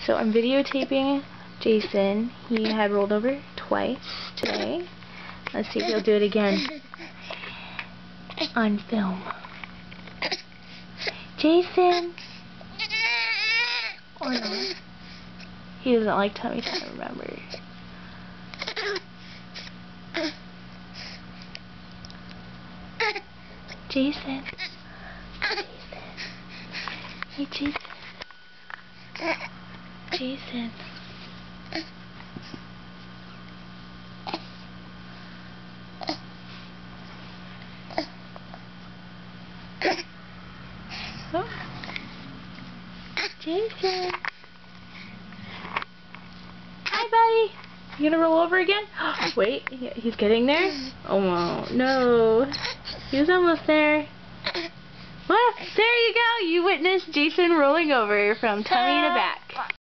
So I'm videotaping Jason. He had rolled over twice today. Let's see if he'll do it again on film. Jason! Or not. He doesn't like tummy time, remember. Jason. Hey, Jason. Jason. Oh. Jason. Hi, buddy. You gonna roll over again? Wait, he's getting there? Oh, no. He was almost there. Well, there you go. You witnessed Jason rolling over from tummy to back.